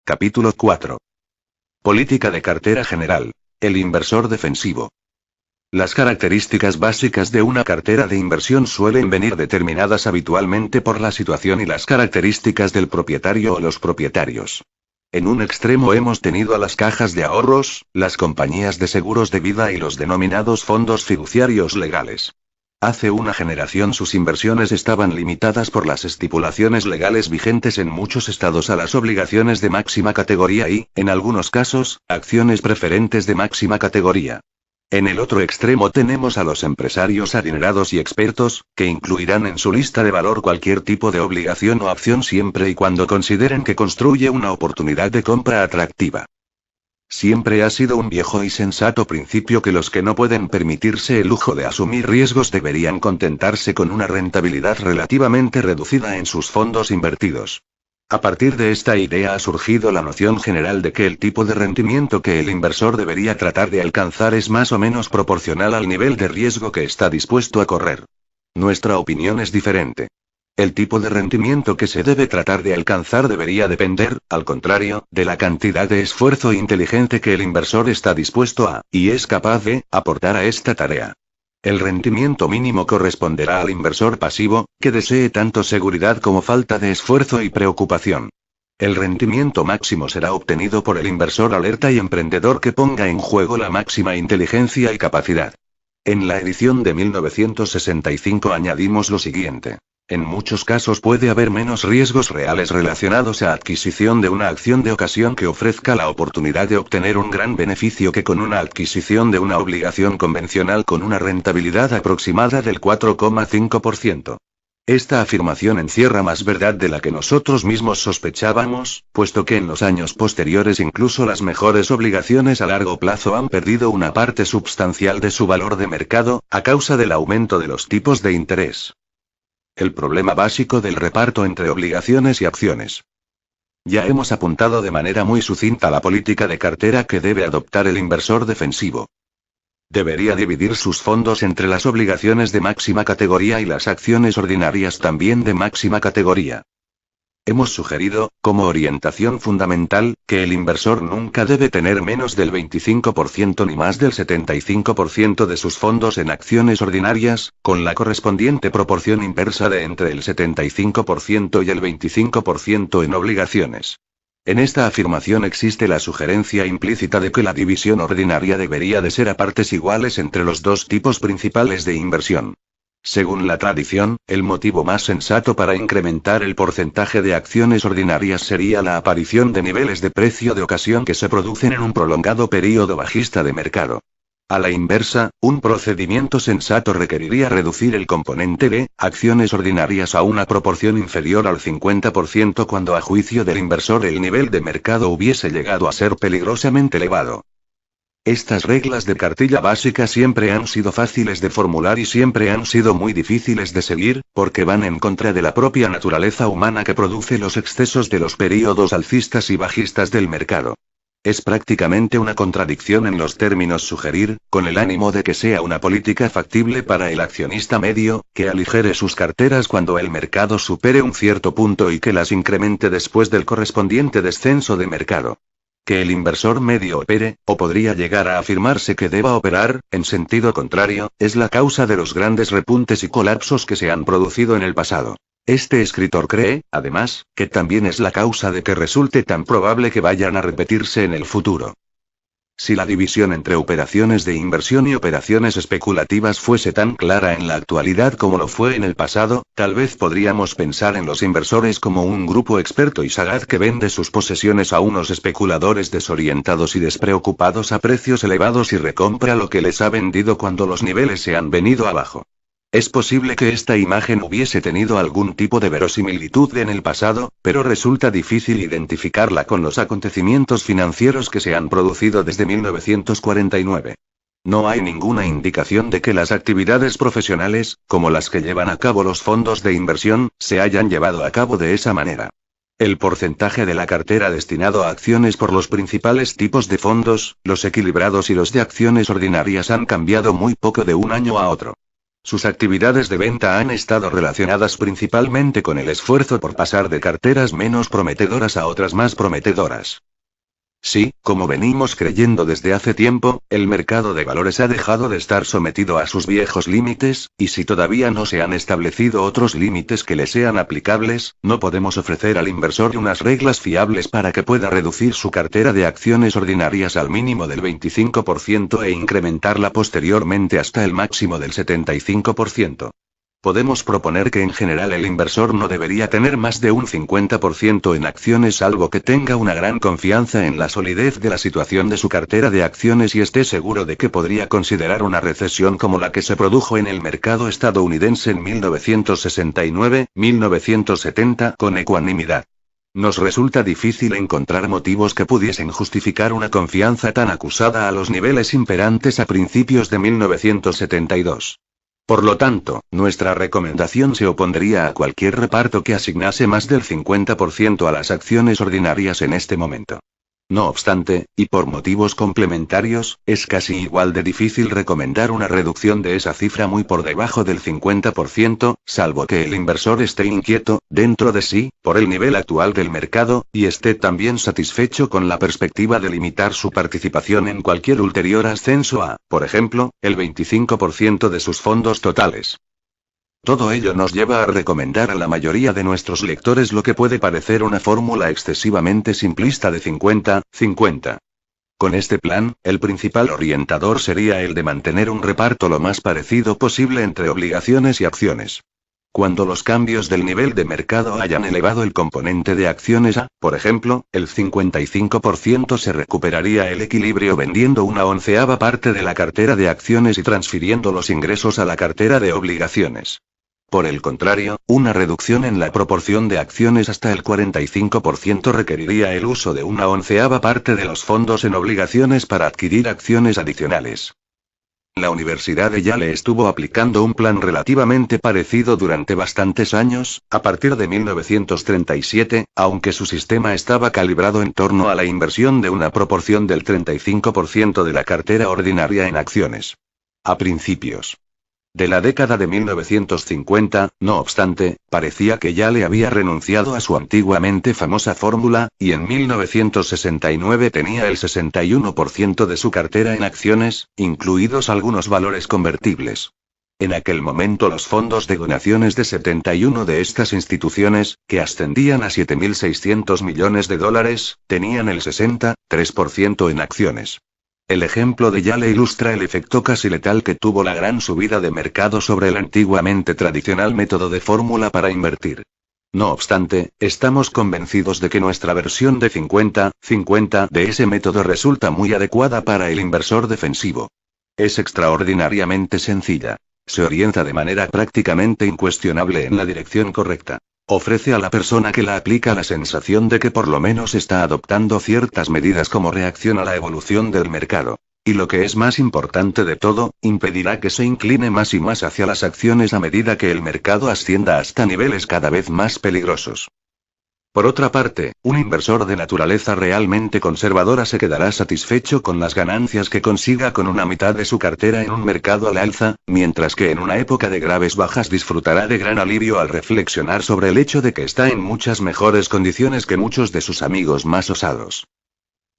Capítulo 4. Política de cartera general. El inversor defensivo. Las características básicas de una cartera de inversión suelen venir determinadas habitualmente por la situación y las características del propietario o los propietarios. En un extremo hemos tenido a las cajas de ahorros, las compañías de seguros de vida y los denominados fondos fiduciarios legales. Hace una generación sus inversiones estaban limitadas por las estipulaciones legales vigentes en muchos estados a las obligaciones de máxima categoría y, en algunos casos, acciones preferentes de máxima categoría. En el otro extremo tenemos a los empresarios adinerados y expertos, que incluirán en su lista de valor cualquier tipo de obligación o acción siempre y cuando consideren que construye una oportunidad de compra atractiva. Siempre ha sido un viejo y sensato principio que los que no pueden permitirse el lujo de asumir riesgos deberían contentarse con una rentabilidad relativamente reducida en sus fondos invertidos. A partir de esta idea ha surgido la noción general de que el tipo de rendimiento que el inversor debería tratar de alcanzar es más o menos proporcional al nivel de riesgo que está dispuesto a correr. Nuestra opinión es diferente. El tipo de rendimiento que se debe tratar de alcanzar debería depender, al contrario, de la cantidad de esfuerzo inteligente que el inversor está dispuesto a, y es capaz de, aportar a esta tarea. El rendimiento mínimo corresponderá al inversor pasivo, que desee tanto seguridad como falta de esfuerzo y preocupación. El rendimiento máximo será obtenido por el inversor alerta y emprendedor que ponga en juego la máxima inteligencia y capacidad. En la edición de 1965 añadimos lo siguiente. En muchos casos puede haber menos riesgos reales relacionados a adquisición de una acción de ocasión que ofrezca la oportunidad de obtener un gran beneficio que con una adquisición de una obligación convencional con una rentabilidad aproximada del 4,5%. Esta afirmación encierra más verdad de la que nosotros mismos sospechábamos, puesto que en los años posteriores incluso las mejores obligaciones a largo plazo han perdido una parte substancial de su valor de mercado, a causa del aumento de los tipos de interés. El problema básico del reparto entre obligaciones y acciones. Ya hemos apuntado de manera muy sucinta la política de cartera que debe adoptar el inversor defensivo. Debería dividir sus fondos entre las obligaciones de máxima categoría y las acciones ordinarias también de máxima categoría. Hemos sugerido, como orientación fundamental, que el inversor nunca debe tener menos del 25% ni más del 75% de sus fondos en acciones ordinarias, con la correspondiente proporción inversa de entre el 75% y el 25% en obligaciones. En esta afirmación existe la sugerencia implícita de que la división ordinaria debería de ser a partes iguales entre los dos tipos principales de inversión. Según la tradición, el motivo más sensato para incrementar el porcentaje de acciones ordinarias sería la aparición de niveles de precio de ocasión que se producen en un prolongado período bajista de mercado. A la inversa, un procedimiento sensato requeriría reducir el componente de acciones ordinarias a una proporción inferior al 50% cuando a juicio del inversor el nivel de mercado hubiese llegado a ser peligrosamente elevado. Estas reglas de cartilla básica siempre han sido fáciles de formular y siempre han sido muy difíciles de seguir, porque van en contra de la propia naturaleza humana que produce los excesos de los períodos alcistas y bajistas del mercado. Es prácticamente una contradicción en los términos sugerir, con el ánimo de que sea una política factible para el accionista medio, que aligere sus carteras cuando el mercado supere un cierto punto y que las incremente después del correspondiente descenso de mercado. Que el inversor medio opere, o podría llegar a afirmarse que deba operar, en sentido contrario, es la causa de los grandes repuntes y colapsos que se han producido en el pasado. Este escritor cree, además, que también es la causa de que resulte tan probable que vayan a repetirse en el futuro. Si la división entre operaciones de inversión y operaciones especulativas fuese tan clara en la actualidad como lo fue en el pasado, tal vez podríamos pensar en los inversores como un grupo experto y sagaz que vende sus posesiones a unos especuladores desorientados y despreocupados a precios elevados y recompra lo que les ha vendido cuando los niveles se han venido abajo. Es posible que esta imagen hubiese tenido algún tipo de verosimilitud en el pasado, pero resulta difícil identificarla con los acontecimientos financieros que se han producido desde 1949. No hay ninguna indicación de que las actividades profesionales, como las que llevan a cabo los fondos de inversión, se hayan llevado a cabo de esa manera. El porcentaje de la cartera destinado a acciones por los principales tipos de fondos, los equilibrados y los de acciones ordinarias han cambiado muy poco de un año a otro. Sus actividades de venta han estado relacionadas principalmente con el esfuerzo por pasar de carteras menos prometedoras a otras más prometedoras. Sí, como venimos creyendo desde hace tiempo, el mercado de valores ha dejado de estar sometido a sus viejos límites, y si todavía no se han establecido otros límites que le sean aplicables, no podemos ofrecer al inversor unas reglas fiables para que pueda reducir su cartera de acciones ordinarias al mínimo del 25% e incrementarla posteriormente hasta el máximo del 75%. Podemos proponer que en general el inversor no debería tener más de un 50% en acciones salvo que tenga una gran confianza en la solidez de la situación de su cartera de acciones y esté seguro de que podría considerar una recesión como la que se produjo en el mercado estadounidense en 1969-1970 con ecuanimidad. Nos resulta difícil encontrar motivos que pudiesen justificar una confianza tan acusada a los niveles imperantes a principios de 1972. Por lo tanto, nuestra recomendación se opondría a cualquier reparto que asignase más del 50% a las acciones ordinarias en este momento. No obstante, y por motivos complementarios, es casi igual de difícil recomendar una reducción de esa cifra muy por debajo del 50%, salvo que el inversor esté inquieto, dentro de sí, por el nivel actual del mercado, y esté también satisfecho con la perspectiva de limitar su participación en cualquier ulterior ascenso a, por ejemplo, el 25% de sus fondos totales. Todo ello nos lleva a recomendar a la mayoría de nuestros lectores lo que puede parecer una fórmula excesivamente simplista de 50-50. Con este plan, el principal orientador sería el de mantener un reparto lo más parecido posible entre obligaciones y acciones. Cuando los cambios del nivel de mercado hayan elevado el componente de acciones a, por ejemplo, el 55%, se recuperaría el equilibrio vendiendo una onceava parte de la cartera de acciones y transfiriendo los ingresos a la cartera de obligaciones. Por el contrario, una reducción en la proporción de acciones hasta el 45% requeriría el uso de una onceava parte de los fondos en obligaciones para adquirir acciones adicionales. La Universidad de Yale estuvo aplicando un plan relativamente parecido durante bastantes años, a partir de 1937, aunque su sistema estaba calibrado en torno a la inversión de una proporción del 35% de la cartera ordinaria en acciones. A principios de la década de 1950, no obstante, parecía que Yale había renunciado a su antiguamente famosa fórmula, y en 1969 tenía el 61% de su cartera en acciones, incluidos algunos valores convertibles. En aquel momento los fondos de donaciones de 71 de estas instituciones, que ascendían a $7.600 millones, tenían el 63% en acciones. El ejemplo de Yale ilustra el efecto casi letal que tuvo la gran subida de mercado sobre el antiguamente tradicional método de fórmula para invertir. No obstante, estamos convencidos de que nuestra versión de 50-50 de ese método resulta muy adecuada para el inversor defensivo. Es extraordinariamente sencilla. Se orienta de manera prácticamente incuestionable en la dirección correcta. Ofrece a la persona que la aplica la sensación de que por lo menos está adoptando ciertas medidas como reacción a la evolución del mercado. Y lo que es más importante de todo, impedirá que se incline más y más hacia las acciones a medida que el mercado ascienda hasta niveles cada vez más peligrosos. Por otra parte, un inversor de naturaleza realmente conservadora se quedará satisfecho con las ganancias que consiga con una mitad de su cartera en un mercado al alza, mientras que en una época de graves bajas disfrutará de gran alivio al reflexionar sobre el hecho de que está en muchas mejores condiciones que muchos de sus amigos más osados.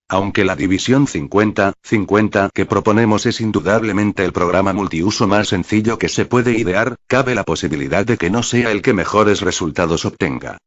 Aunque la división 50-50 que proponemos es indudablemente el programa multiuso más sencillo que se puede idear, cabe la posibilidad de que no sea el que mejores resultados obtenga.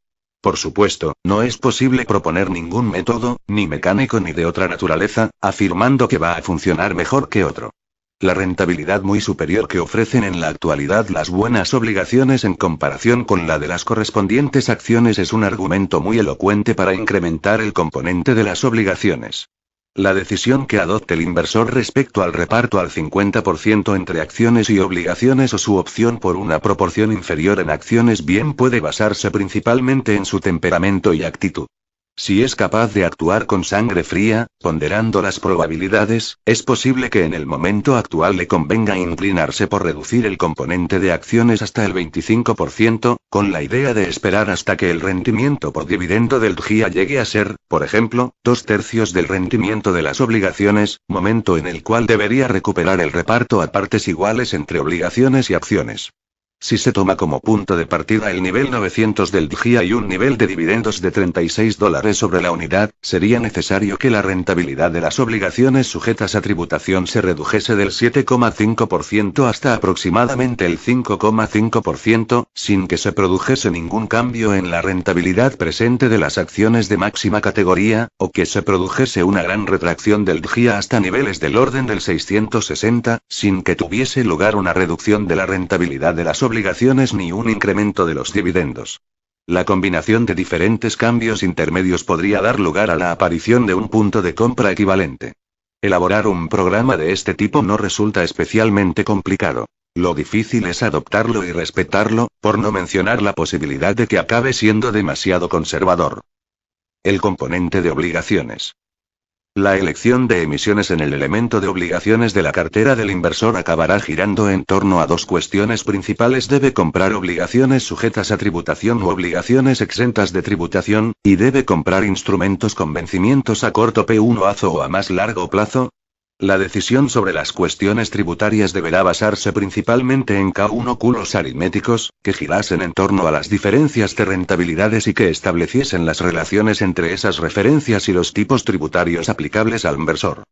Por supuesto, no es posible proponer ningún método, ni mecánico ni de otra naturaleza, afirmando que va a funcionar mejor que otro. La rentabilidad muy superior que ofrecen en la actualidad las buenas obligaciones en comparación con la de las correspondientes acciones es un argumento muy elocuente para incrementar el componente de las obligaciones. La decisión que adopte el inversor respecto al reparto al 50% entre acciones y obligaciones o su opción por una proporción inferior en acciones bien puede basarse principalmente en su temperamento y actitud. Si es capaz de actuar con sangre fría, ponderando las probabilidades, es posible que en el momento actual le convenga inclinarse por reducir el componente de acciones hasta el 25%, con la idea de esperar hasta que el rendimiento por dividendo del DGIA llegue a ser, por ejemplo, 2/3 del rendimiento de las obligaciones, momento en el cual debería recuperar el reparto a partes iguales entre obligaciones y acciones. Si se toma como punto de partida el nivel 900 del DGIA y un nivel de dividendos de $36 sobre la unidad, sería necesario que la rentabilidad de las obligaciones sujetas a tributación se redujese del 7,5% hasta aproximadamente el 5,5%, sin que se produjese ningún cambio en la rentabilidad presente de las acciones de máxima categoría, o que se produjese una gran retracción del DGIA hasta niveles del orden del 660, sin que tuviese lugar una reducción de la rentabilidad de las obligaciones ni un incremento de los dividendos. La combinación de diferentes cambios intermedios podría dar lugar a la aparición de un punto de compra equivalente. Elaborar un programa de este tipo no resulta especialmente complicado. Lo difícil es adoptarlo y respetarlo, por no mencionar la posibilidad de que acabe siendo demasiado conservador. El componente de obligaciones. La elección de emisiones en el elemento de obligaciones de la cartera del inversor acabará girando en torno a dos cuestiones principales: debe comprar obligaciones sujetas a tributación u obligaciones exentas de tributación, y debe comprar instrumentos con vencimientos a corto plazo o a más largo plazo. La decisión sobre las cuestiones tributarias deberá basarse principalmente en cálculos aritméticos, que girasen en torno a las diferencias de rentabilidades y que estableciesen las relaciones entre esas referencias y los tipos tributarios aplicables al inversor.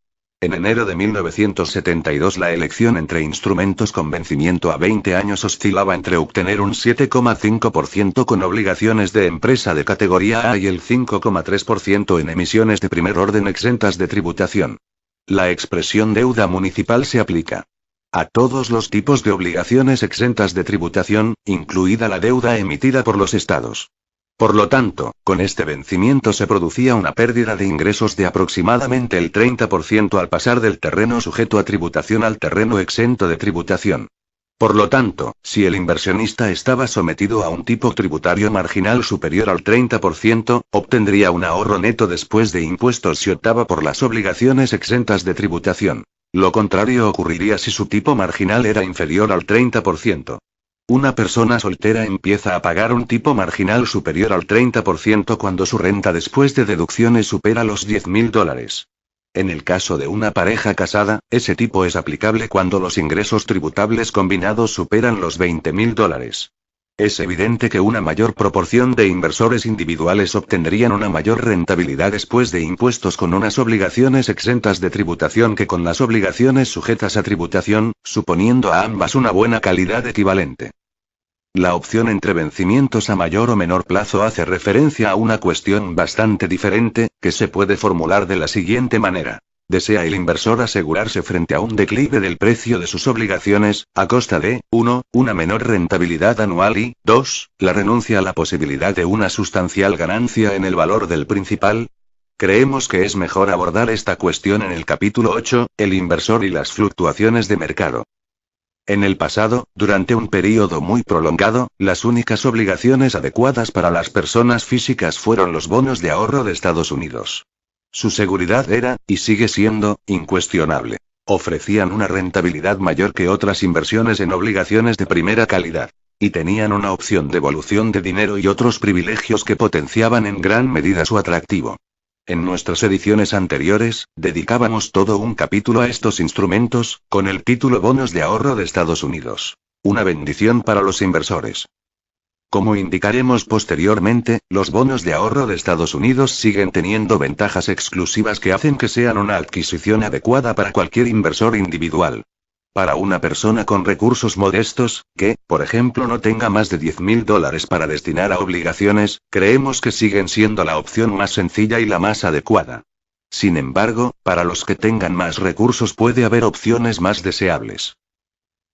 En enero de 1972 la elección entre instrumentos con vencimiento a 20 años oscilaba entre obtener un 7,5% con obligaciones de empresa de categoría A y el 5,3% en emisiones de primer orden exentas de tributación. La expresión deuda municipal se aplica a todos los tipos de obligaciones exentas de tributación, incluida la deuda emitida por los estados. Por lo tanto, con este vencimiento se producía una pérdida de ingresos de aproximadamente el 30% al pasar del terreno sujeto a tributación al terreno exento de tributación. Por lo tanto, si el inversionista estaba sometido a un tipo tributario marginal superior al 30%, obtendría un ahorro neto después de impuestos si optaba por las obligaciones exentas de tributación. Lo contrario ocurriría si su tipo marginal era inferior al 30%. Una persona soltera empieza a pagar un tipo marginal superior al 30% cuando su renta después de deducciones supera los $10.000. En el caso de una pareja casada, ese tipo es aplicable cuando los ingresos tributables combinados superan los $20.000. Es evidente que una mayor proporción de inversores individuales obtendrían una mayor rentabilidad después de impuestos con unas obligaciones exentas de tributación que con las obligaciones sujetas a tributación, suponiendo a ambas una buena calidad equivalente. La opción entre vencimientos a mayor o menor plazo hace referencia a una cuestión bastante diferente, que se puede formular de la siguiente manera. ¿Desea el inversor asegurarse frente a un declive del precio de sus obligaciones, a costa de, 1, una menor rentabilidad anual y, 2, la renuncia a la posibilidad de una sustancial ganancia en el valor del principal? Creemos que es mejor abordar esta cuestión en el capítulo 8, el inversor y las fluctuaciones de mercado. En el pasado, durante un período muy prolongado, las únicas obligaciones adecuadas para las personas físicas fueron los bonos de ahorro de Estados Unidos. Su seguridad era, y sigue siendo, incuestionable. Ofrecían una rentabilidad mayor que otras inversiones en obligaciones de primera calidad. Y tenían una opción de devolución de dinero y otros privilegios que potenciaban en gran medida su atractivo. En nuestras ediciones anteriores, dedicábamos todo un capítulo a estos instrumentos, con el título Bonos de ahorro de Estados Unidos. Una bendición para los inversores. Como indicaremos posteriormente, los bonos de ahorro de Estados Unidos siguen teniendo ventajas exclusivas que hacen que sean una adquisición adecuada para cualquier inversor individual. Para una persona con recursos modestos, que, por ejemplo, no tenga más de $10.000 para destinar a obligaciones, creemos que siguen siendo la opción más sencilla y la más adecuada. Sin embargo, para los que tengan más recursos puede haber opciones más deseables.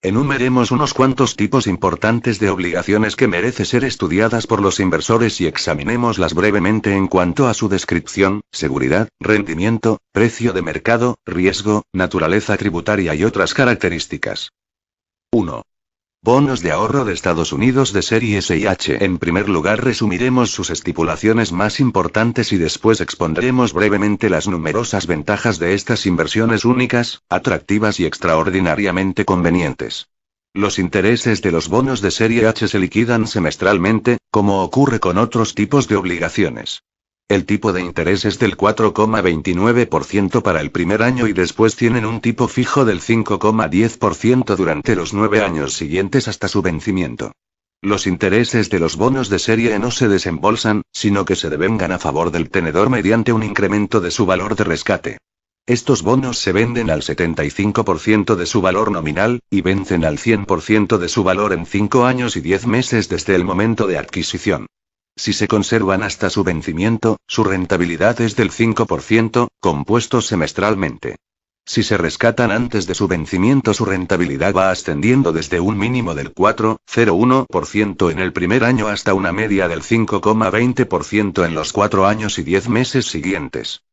Enumeremos unos cuantos tipos importantes de obligaciones que merece ser estudiadas por los inversores y examinémoslas brevemente en cuanto a su descripción, seguridad, rendimiento, precio de mercado, riesgo, naturaleza tributaria y otras características. 1. Bonos de ahorro de Estados Unidos de serie S y H. En primer lugar resumiremos sus estipulaciones más importantes y después expondremos brevemente las numerosas ventajas de estas inversiones únicas, atractivas y extraordinariamente convenientes. Los intereses de los bonos de serie H se liquidan semestralmente, como ocurre con otros tipos de obligaciones. El tipo de interés es del 4,29% para el primer año y después tienen un tipo fijo del 5,10% durante los 9 años siguientes hasta su vencimiento. Los intereses de los bonos de serie no se desembolsan, sino que se devengan a favor del tenedor mediante un incremento de su valor de rescate. Estos bonos se venden al 75% de su valor nominal, y vencen al 100% de su valor en 5 años y 10 meses desde el momento de adquisición. Si se conservan hasta su vencimiento, su rentabilidad es del 5%, compuestos semestralmente. Si se rescatan antes de su vencimiento, su rentabilidad va ascendiendo desde un mínimo del 4,01% en el primer año hasta una media del 5,20% en los 4 años y 10 meses siguientes.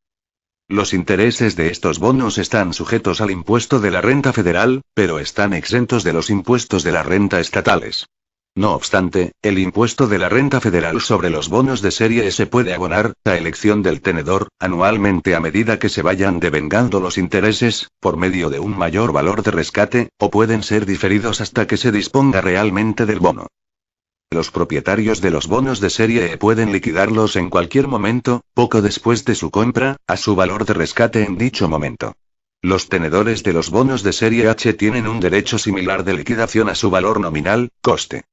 Los intereses de estos bonos están sujetos al impuesto de la renta federal, pero están exentos de los impuestos de la renta estatales. No obstante, el impuesto de la renta federal sobre los bonos de serie se puede abonar, a elección del tenedor, anualmente a medida que se vayan devengando los intereses, por medio de un mayor valor de rescate, o pueden ser diferidos hasta que se disponga realmente del bono. Los propietarios de los bonos de serie pueden liquidarlos en cualquier momento, poco después de su compra, a su valor de rescate en dicho momento. Los tenedores de los bonos de serie H tienen un derecho similar de liquidación a su valor nominal, coste.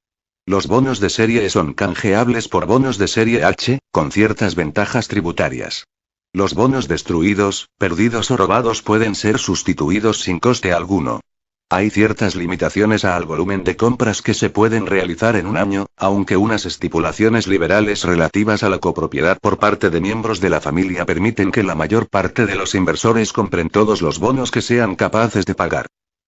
Los bonos de serie son canjeables por bonos de serie H, con ciertas ventajas tributarias. Los bonos destruidos, perdidos o robados pueden ser sustituidos sin coste alguno. Hay ciertas limitaciones al volumen de compras que se pueden realizar en un año, aunque unas estipulaciones liberales relativas a la copropiedad por parte de miembros de la familia permiten que la mayor parte de los inversores compren todos los bonos que sean capaces de pagar.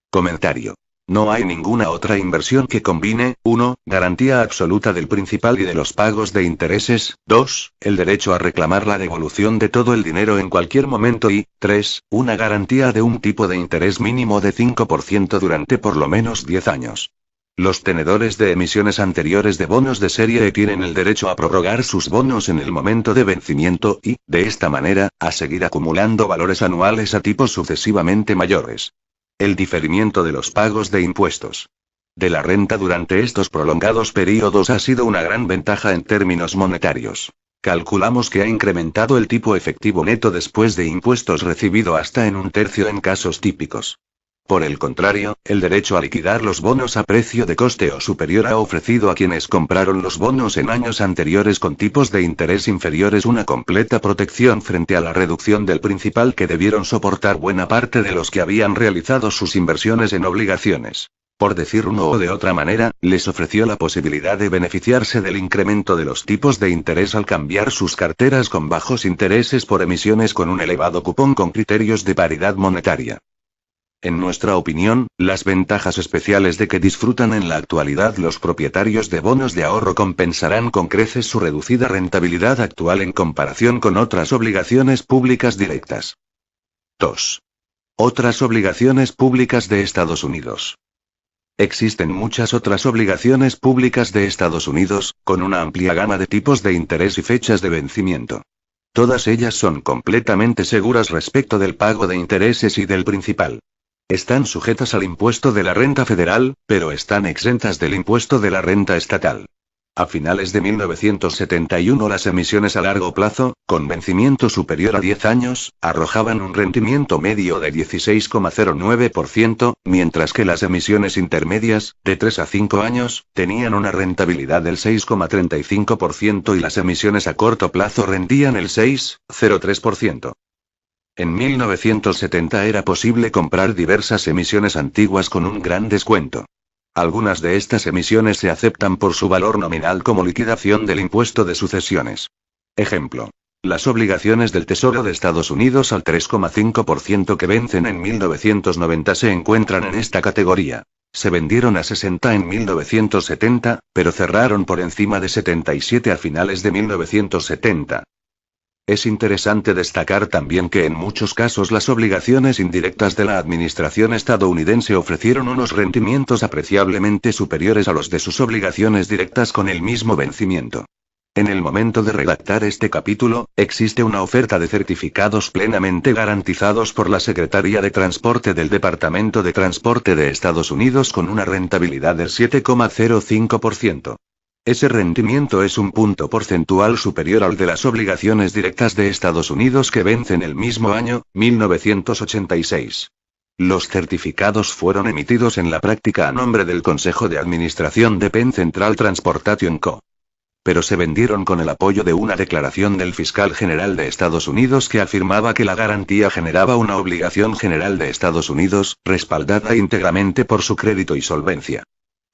Comentario. No hay ninguna otra inversión que combine, 1, garantía absoluta del principal y de los pagos de intereses, 2, el derecho a reclamar la devolución de todo el dinero en cualquier momento y, 3, una garantía de un tipo de interés mínimo de 5% durante por lo menos 10 años. Los tenedores de emisiones anteriores de bonos de serie tienen el derecho a prorrogar sus bonos en el momento de vencimiento y, de esta manera, a seguir acumulando valores anuales a tipos sucesivamente mayores. El diferimiento de los pagos de impuestos de la renta durante estos prolongados períodos ha sido una gran ventaja en términos monetarios. Calculamos que ha incrementado el tipo efectivo neto después de impuestos recibido hasta en un tercio en casos típicos. Por el contrario, el derecho a liquidar los bonos a precio de coste o superior ha ofrecido a quienes compraron los bonos en años anteriores con tipos de interés inferiores una completa protección frente a la reducción del principal que debieron soportar buena parte de los que habían realizado sus inversiones en obligaciones. Por decirlo o de otra manera, les ofreció la posibilidad de beneficiarse del incremento de los tipos de interés al cambiar sus carteras con bajos intereses por emisiones con un elevado cupón con criterios de paridad monetaria. En nuestra opinión, las ventajas especiales de que disfrutan en la actualidad los propietarios de bonos de ahorro compensarán con creces su reducida rentabilidad actual en comparación con otras obligaciones públicas directas. 2. Otras obligaciones públicas de Estados Unidos. Existen muchas otras obligaciones públicas de Estados Unidos, con una amplia gama de tipos de interés y fechas de vencimiento. Todas ellas son completamente seguras respecto del pago de intereses y del principal. Están sujetas al impuesto de la renta federal, pero están exentas del impuesto de la renta estatal. A finales de 1971 las emisiones a largo plazo, con vencimiento superior a 10 años, arrojaban un rendimiento medio de 16,09%, mientras que las emisiones intermedias, de 3 a 5 años, tenían una rentabilidad del 6,35% y las emisiones a corto plazo rendían el 6,03%. En 1970 era posible comprar diversas emisiones antiguas con un gran descuento. Algunas de estas emisiones se aceptan por su valor nominal como liquidación del impuesto de sucesiones. Ejemplo. Las obligaciones del Tesoro de Estados Unidos al 3,5% que vencen en 1990 se encuentran en esta categoría. Se vendieron a 60 en 1970, pero cerraron por encima de 77 a finales de 1970. Es interesante destacar también que en muchos casos las obligaciones indirectas de la administración estadounidense ofrecieron unos rendimientos apreciablemente superiores a los de sus obligaciones directas con el mismo vencimiento. En el momento de redactar este capítulo, existe una oferta de certificados plenamente garantizados por la Secretaría de Transporte del Departamento de Transporte de Estados Unidos con una rentabilidad del 7,05%. Ese rendimiento es un punto porcentual superior al de las obligaciones directas de Estados Unidos que vencen el mismo año, 1986. Los certificados fueron emitidos en la práctica a nombre del Consejo de Administración de Penn Central Transportation Co. Pero se vendieron con el apoyo de una declaración del fiscal general de Estados Unidos que afirmaba que la garantía generaba una obligación general de Estados Unidos, respaldada íntegramente por su crédito y solvencia.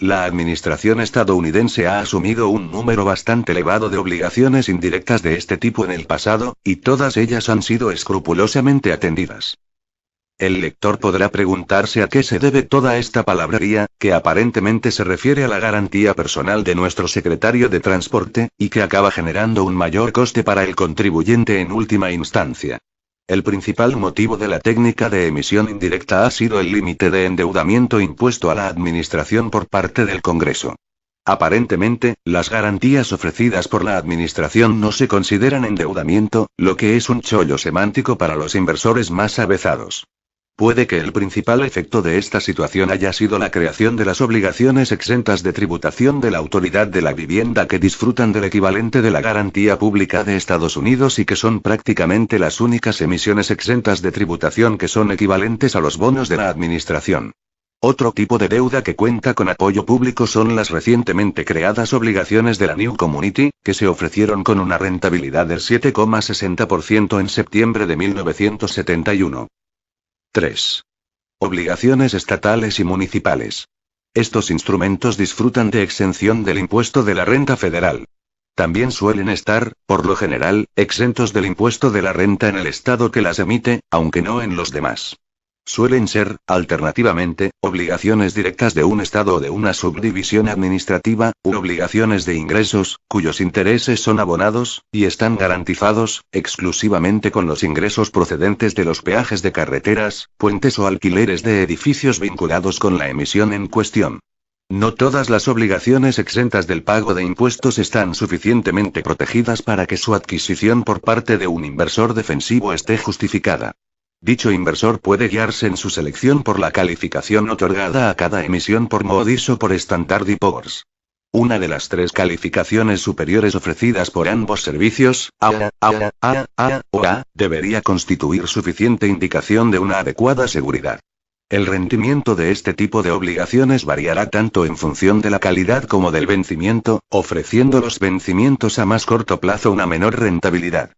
La administración estadounidense ha asumido un número bastante elevado de obligaciones indirectas de este tipo en el pasado, y todas ellas han sido escrupulosamente atendidas. El lector podrá preguntarse a qué se debe toda esta palabrería, que aparentemente se refiere a la garantía personal de nuestro secretario de Transporte, y que acaba generando un mayor coste para el contribuyente en última instancia. El principal motivo de la técnica de emisión indirecta ha sido el límite de endeudamiento impuesto a la administración por parte del Congreso. Aparentemente, las garantías ofrecidas por la administración no se consideran endeudamiento, lo que es un chollo semántico para los inversores más avezados. Puede que el principal efecto de esta situación haya sido la creación de las obligaciones exentas de tributación de la Autoridad de la Vivienda que disfrutan del equivalente de la garantía pública de Estados Unidos y que son prácticamente las únicas emisiones exentas de tributación que son equivalentes a los bonos de la administración. Otro tipo de deuda que cuenta con apoyo público son las recientemente creadas obligaciones de la New Community, que se ofrecieron con una rentabilidad del 7,60% en septiembre de 1971. 3. Obligaciones estatales y municipales. Estos instrumentos disfrutan de exención del impuesto de la renta federal. También suelen estar, por lo general, exentos del impuesto de la renta en el estado que las emite, aunque no en los demás. Suelen ser, alternativamente, obligaciones directas de un estado o de una subdivisión administrativa, u obligaciones de ingresos, cuyos intereses son abonados, y están garantizados, exclusivamente con los ingresos procedentes de los peajes de carreteras, puentes o alquileres de edificios vinculados con la emisión en cuestión. No todas las obligaciones exentas del pago de impuestos están suficientemente protegidas para que su adquisición por parte de un inversor defensivo esté justificada. Dicho inversor puede guiarse en su selección por la calificación otorgada a cada emisión por Moody's o por Standard & Poor's. Una de las tres calificaciones superiores ofrecidas por ambos servicios, A o A, debería constituir suficiente indicación de una adecuada seguridad. El rendimiento de este tipo de obligaciones variará tanto en función de la calidad como del vencimiento, ofreciendo los vencimientos a más corto plazo una menor rentabilidad.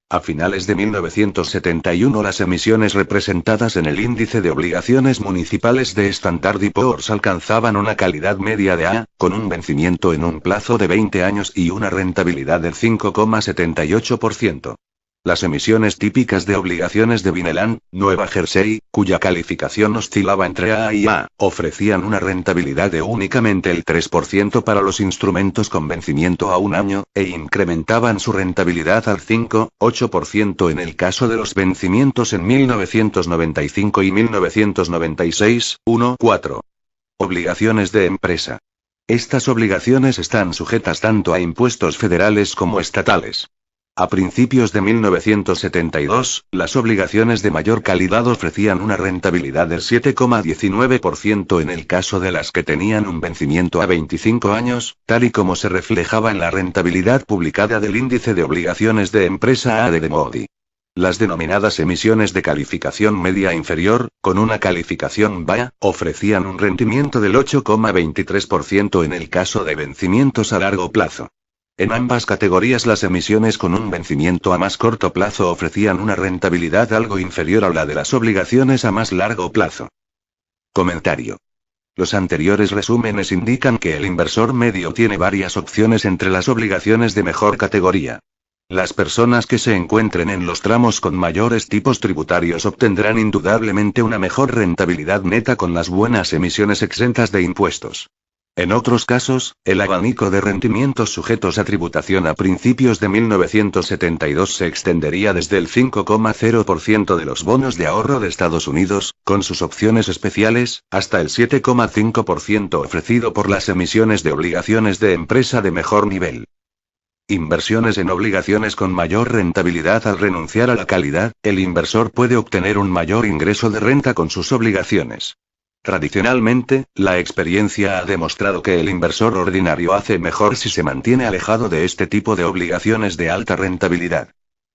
A finales de 1971 las emisiones representadas en el índice de obligaciones municipales de Standard & Poor's alcanzaban una calidad media de A, con un vencimiento en un plazo de 20 años y una rentabilidad del 5,78%. Las emisiones típicas de obligaciones de Vineland, Nueva Jersey, cuya calificación oscilaba entre A y A, ofrecían una rentabilidad de únicamente el 3% para los instrumentos con vencimiento a un año, e incrementaban su rentabilidad al 5,8% en el caso de los vencimientos en 1995 y 1996, 1,4. Obligaciones de empresa. Estas obligaciones están sujetas tanto a impuestos federales como estatales. A principios de 1972, las obligaciones de mayor calidad ofrecían una rentabilidad del 7,19% en el caso de las que tenían un vencimiento a 25 años, tal y como se reflejaba en la rentabilidad publicada del índice de obligaciones de empresa AD de Moody. Las denominadas emisiones de calificación media inferior, con una calificación BA, ofrecían un rendimiento del 8,23% en el caso de vencimientos a largo plazo. En ambas categorías las emisiones con un vencimiento a más corto plazo ofrecían una rentabilidad algo inferior a la de las obligaciones a más largo plazo. Comentario. Los anteriores resúmenes indican que el inversor medio tiene varias opciones entre las obligaciones de mejor categoría. Las personas que se encuentren en los tramos con mayores tipos tributarios obtendrán indudablemente una mejor rentabilidad neta con las buenas emisiones exentas de impuestos. En otros casos, el abanico de rendimientos sujetos a tributación a principios de 1972 se extendería desde el 5,0% de los bonos de ahorro de Estados Unidos, con sus opciones especiales, hasta el 7,5% ofrecido por las emisiones de obligaciones de empresa de mejor nivel. Inversiones en obligaciones con mayor rentabilidad. Al renunciar a la calidad, el inversor puede obtener un mayor ingreso de renta con sus obligaciones. Tradicionalmente, la experiencia ha demostrado que el inversor ordinario hace mejor si se mantiene alejado de este tipo de obligaciones de alta rentabilidad.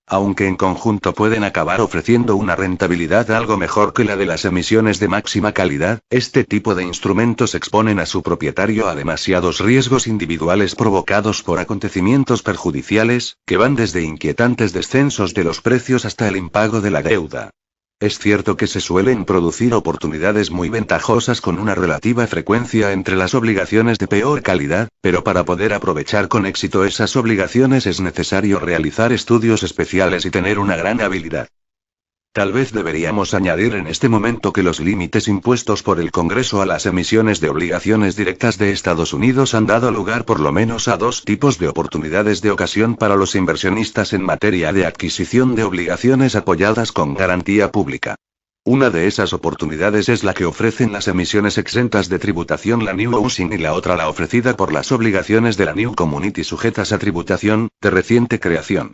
Aunque en conjunto pueden acabar ofreciendo una rentabilidad algo mejor que la de las emisiones de máxima calidad, este tipo de instrumentos exponen a su propietario a demasiados riesgos individuales provocados por acontecimientos perjudiciales, que van desde inquietantes descensos de los precios hasta el impago de la deuda. Es cierto que se suelen producir oportunidades muy ventajosas con una relativa frecuencia entre las obligaciones de peor calidad, pero para poder aprovechar con éxito esas obligaciones es necesario realizar estudios especiales y tener una gran habilidad. Tal vez deberíamos añadir en este momento que los límites impuestos por el Congreso a las emisiones de obligaciones directas de Estados Unidos han dado lugar por lo menos a dos tipos de oportunidades de ocasión para los inversionistas en materia de adquisición de obligaciones apoyadas con garantía pública. Una de esas oportunidades es la que ofrecen las emisiones exentas de tributación, la New Housing, y la otra la ofrecida por las obligaciones de la New Community sujetas a tributación, de reciente creación.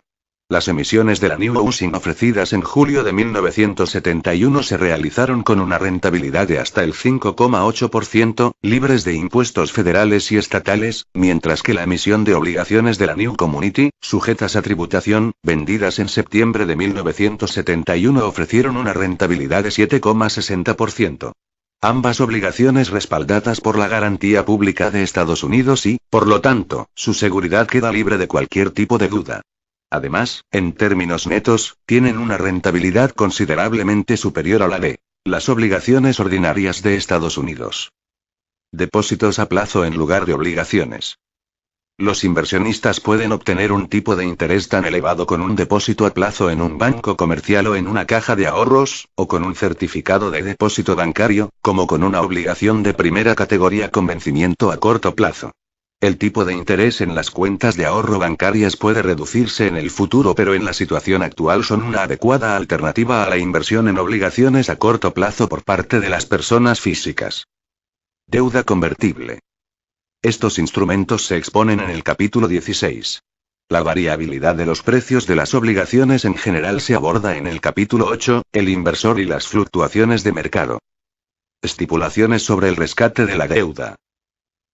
Las emisiones de la New Housing ofrecidas en julio de 1971 se realizaron con una rentabilidad de hasta el 5,8%, libres de impuestos federales y estatales, mientras que la emisión de obligaciones de la New Community, sujetas a tributación, vendidas en septiembre de 1971 ofrecieron una rentabilidad de 7,60%. Ambas obligaciones respaldadas por la garantía pública de Estados Unidos y, por lo tanto, su seguridad queda libre de cualquier tipo de duda. Además, en términos netos, tienen una rentabilidad considerablemente superior a la de las obligaciones ordinarias de Estados Unidos. Depósitos a plazo en lugar de obligaciones. Los inversionistas pueden obtener un tipo de interés tan elevado con un depósito a plazo en un banco comercial o en una caja de ahorros, o con un certificado de depósito bancario, como con una obligación de primera categoría con vencimiento a corto plazo. El tipo de interés en las cuentas de ahorro bancarias puede reducirse en el futuro, pero en la situación actual son una adecuada alternativa a la inversión en obligaciones a corto plazo por parte de las personas físicas. Deuda convertible. Estos instrumentos se exponen en el capítulo 16. La variabilidad de los precios de las obligaciones en general se aborda en el capítulo 8, el inversor y las fluctuaciones de mercado. Estipulaciones sobre el rescate de la deuda.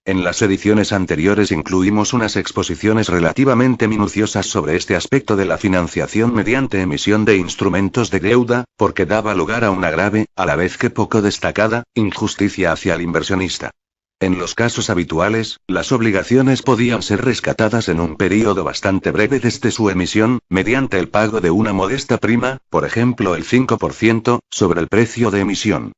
En las ediciones anteriores incluimos unas exposiciones relativamente minuciosas sobre este aspecto de la financiación mediante emisión de instrumentos de deuda, porque daba lugar a una grave, a la vez que poco destacada, injusticia hacia el inversionista. En los casos habituales, las obligaciones podían ser rescatadas en un período bastante breve desde su emisión, mediante el pago de una modesta prima, por ejemplo el 5%, sobre el precio de emisión.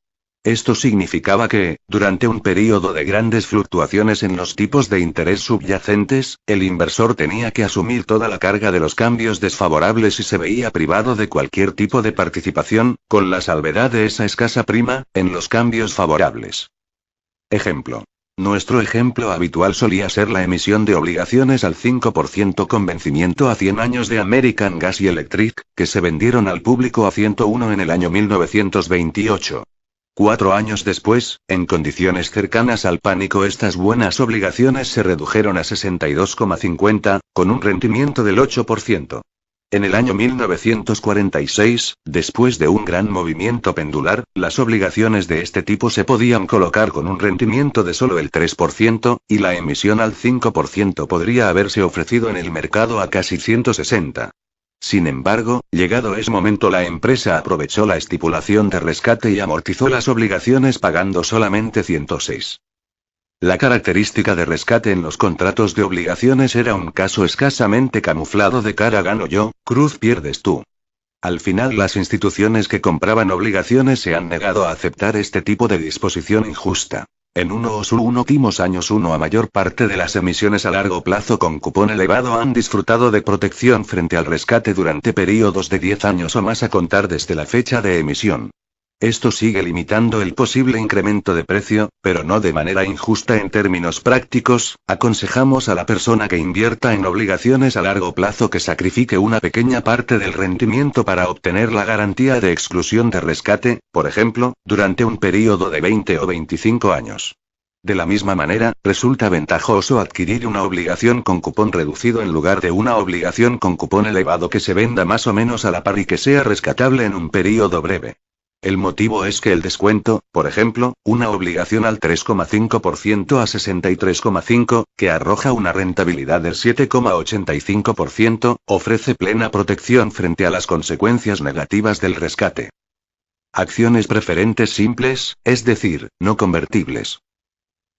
Esto significaba que, durante un período de grandes fluctuaciones en los tipos de interés subyacentes, el inversor tenía que asumir toda la carga de los cambios desfavorables y se veía privado de cualquier tipo de participación, con la salvedad de esa escasa prima, en los cambios favorables. Ejemplo. Nuestro ejemplo habitual solía ser la emisión de obligaciones al 5% con vencimiento a 100 años de American Gas y Electric, que se vendieron al público a 101 en el año 1928. 4 años después, en condiciones cercanas al pánico, estas buenas obligaciones se redujeron a 62,50, con un rendimiento del 8%. En el año 1946, después de un gran movimiento pendular, las obligaciones de este tipo se podían colocar con un rendimiento de solo el 3%, y la emisión al 5% podría haberse ofrecido en el mercado a casi 160. Sin embargo, llegado ese momento, la empresa aprovechó la estipulación de rescate y amortizó las obligaciones pagando solamente 106. La característica de rescate en los contratos de obligaciones era un caso escasamente camuflado de cara gano yo, cruz pierdes tú. Al final, las instituciones que compraban obligaciones se han negado a aceptar este tipo de disposición injusta. En uno o sus últimos años, a mayor parte de las emisiones a largo plazo con cupón elevado han disfrutado de protección frente al rescate durante periodos de 10 años o más a contar desde la fecha de emisión. Esto sigue limitando el posible incremento de precio, pero no de manera injusta en términos prácticos. Aconsejamos a la persona que invierta en obligaciones a largo plazo que sacrifique una pequeña parte del rendimiento para obtener la garantía de exclusión de rescate, por ejemplo, durante un período de 20 o 25 años. De la misma manera, resulta ventajoso adquirir una obligación con cupón reducido en lugar de una obligación con cupón elevado que se venda más o menos a la par y que sea rescatable en un período breve. El motivo es que el descuento, por ejemplo, una obligación al 3,5% a 63,5%, que arroja una rentabilidad del 7,85%, ofrece plena protección frente a las consecuencias negativas del rescate. Acciones preferentes simples, es decir, no convertibles.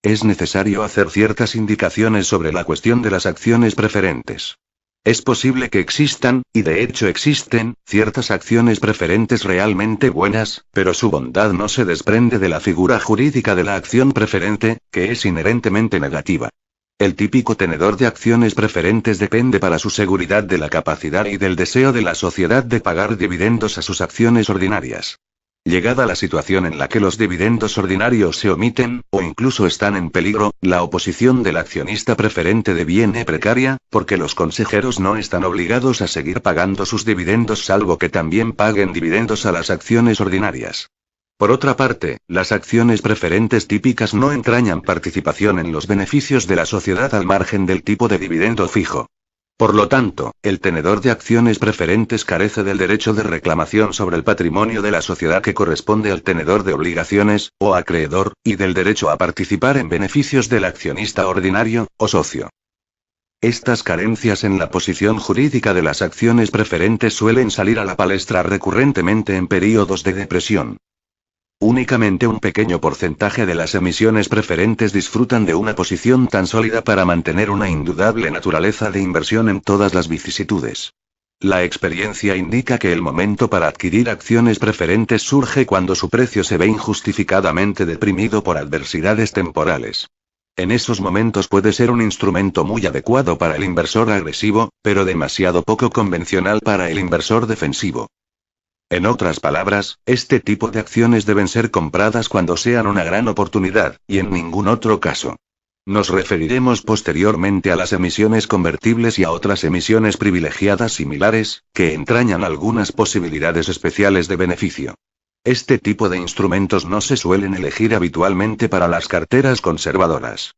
Es necesario hacer ciertas indicaciones sobre la cuestión de las acciones preferentes. Es posible que existan, y de hecho existen, ciertas acciones preferentes realmente buenas, pero su bondad no se desprende de la figura jurídica de la acción preferente, que es inherentemente negativa. El típico tenedor de acciones preferentes depende para su seguridad de la capacidad y del deseo de la sociedad de pagar dividendos a sus acciones ordinarias. Llegada la situación en la que los dividendos ordinarios se omiten, o incluso están en peligro, la oposición del accionista preferente deviene precaria, porque los consejeros no están obligados a seguir pagando sus dividendos salvo que también paguen dividendos a las acciones ordinarias. Por otra parte, las acciones preferentes típicas no entrañan participación en los beneficios de la sociedad al margen del tipo de dividendo fijo. Por lo tanto, el tenedor de acciones preferentes carece del derecho de reclamación sobre el patrimonio de la sociedad que corresponde al tenedor de obligaciones, o acreedor, y del derecho a participar en beneficios del accionista ordinario, o socio. Estas carencias en la posición jurídica de las acciones preferentes suelen salir a la palestra recurrentemente en períodos de depresión. Únicamente un pequeño porcentaje de las emisiones preferentes disfrutan de una posición tan sólida para mantener una indudable naturaleza de inversión en todas las vicisitudes. La experiencia indica que el momento para adquirir acciones preferentes surge cuando su precio se ve injustificadamente deprimido por adversidades temporales. En esos momentos puede ser un instrumento muy adecuado para el inversor agresivo, pero demasiado poco convencional para el inversor defensivo. En otras palabras, este tipo de acciones deben ser compradas cuando sean una gran oportunidad, y en ningún otro caso. Nos referiremos posteriormente a las emisiones convertibles y a otras emisiones privilegiadas similares, que entrañan algunas posibilidades especiales de beneficio. Este tipo de instrumentos no se suelen elegir habitualmente para las carteras conservadoras.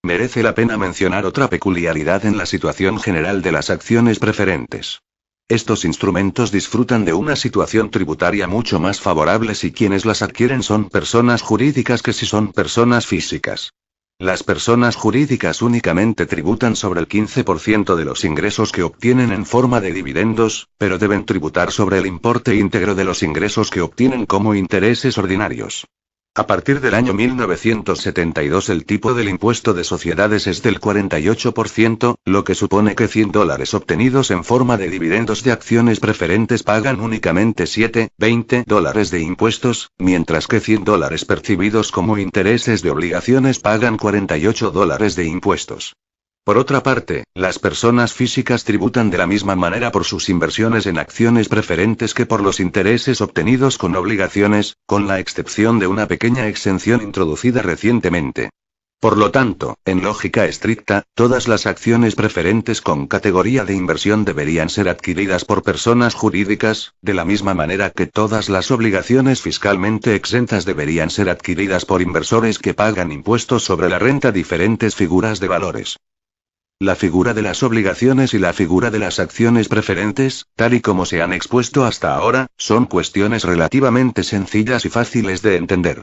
Merece la pena mencionar otra peculiaridad en la situación general de las acciones preferentes. Estos instrumentos disfrutan de una situación tributaria mucho más favorable si quienes las adquieren son personas jurídicas que si son personas físicas. Las personas jurídicas únicamente tributan sobre el 15% de los ingresos que obtienen en forma de dividendos, pero deben tributar sobre el importe íntegro de los ingresos que obtienen como intereses ordinarios. A partir del año 1972 el tipo del impuesto de sociedades es del 48%, lo que supone que $100 obtenidos en forma de dividendos de acciones preferentes pagan únicamente $7,20 de impuestos, mientras que $100 percibidos como intereses de obligaciones pagan $48 de impuestos. Por otra parte, las personas físicas tributan de la misma manera por sus inversiones en acciones preferentes que por los intereses obtenidos con obligaciones, con la excepción de una pequeña exención introducida recientemente. Por lo tanto, en lógica estricta, todas las acciones preferentes con categoría de inversión deberían ser adquiridas por personas jurídicas, de la misma manera que todas las obligaciones fiscalmente exentas deberían ser adquiridas por inversores que pagan impuestos sobre la renta diferentes figuras de valores. La figura de las obligaciones y la figura de las acciones preferentes, tal y como se han expuesto hasta ahora, son cuestiones relativamente sencillas y fáciles de entender.